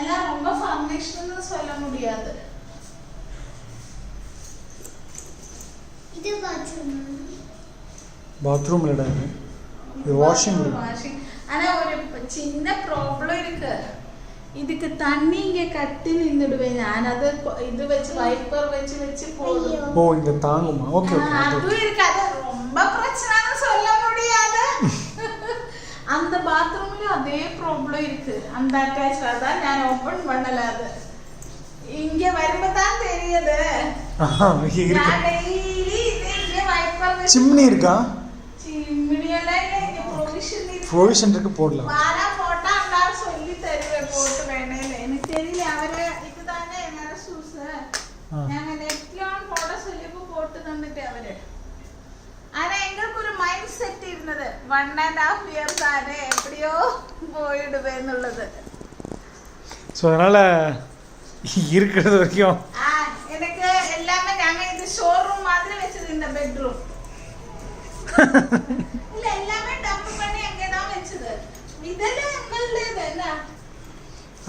எல்லாம் ரொம்ப ஃபர்னிஷ்னு சொல்ல முடியாது. இது பாத்ரூம் இல்லடா, இது வாஷிங் ரூம். ஆனா ஒரு சின்ன ப்ராப்ளம் இருக்கு. இதுக்கு தண்ணி இங்க கட்டி நின்னுடுவேன் நான். அது இது வச்சு வைப்பர் வச்சு போடும். ஓ இந்த தாங்குமா? Okay okay. அது இருக்கு. அது ரொம்ப பிரச்சனைன்னு சொல்ல முடியாது. அந்த பாத்ரூம்ல அதே ப்ராப்ளம் இருக்கு. அந்த அட்டாச் அதான் நான் ஓபன் பண்ணல. அது இங்க வரும்போது தான் தெரியுது. நான் டெய்லி இங்க வைப்பர் வச்சு சிம்னி இருக்கா? சிம்னி எல்லாம் இல்ல. இங்க ப்ரொவிஷன் இருக்கு போடலாம். வாரா போட்டா அண்ணாரு சொல்லி தருவேன் போட்டு வேணேன்னு. எனக்கு தெரியல. அவரு இதுதானே என்னோட ஷூஸ். நாங்க நெட்லாம் போட சொல்லிப்போ போட்டு தந்துட்டு அவரு. ஆனா எங்களுக்கு ஒரு மைண்ட் செட் இருந்தது 1.5 years ஆனே எப்படியோ போயிடுவேன்னுள்ளது. ஸோ அதனால இருக்கிறது வரைக்கும் எனக்கு எல்லாமே நாங்க இது ஷோரூம் மாதிரி வச்சது. இந்த பெட்ரூம் இல்ல எல்லாமே டம்ப் பண்ணி அங்கே தான் வச்சது. இதெல்லாம் எங்களுது என்ன?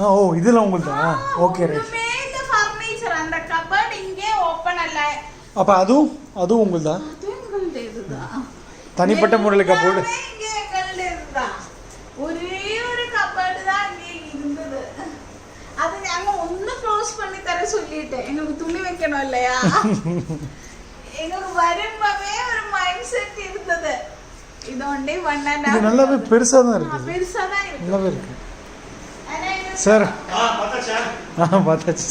ஓ இதெல்லாம் உங்களுதா? Okay right. இந்த ஃபர்னிச்சர் அந்த கபோர்ட் இங்கே ஓபன் அல்ல. அப்ப அதுவும் உங்களுதா? அது எங்களுதுதான். தனிப்பட்ட முறையில் கபோர்டு இங்கே எங்களுதுதான். ஒரே ஒரு கபோர்டு தான் இங்கே இருந்தது. அது நாங்க ஒண்ணு க்ளோஸ் பண்ணி தர சொல்லிட்டேன். எங்களுக்கு துணி வைக்கணும் இல்லையா? எங்களுக்கு வரும்பவே ஒரு மைண்ட் செட் இருந்தது. இது ஒண்ணே 1.5. இது நல்லாவே பெருசா தான் இருக்கு. பெருசா தான் இருக்கு. நல்லாவே இருக்கு சார். பார்த்தாச்சு.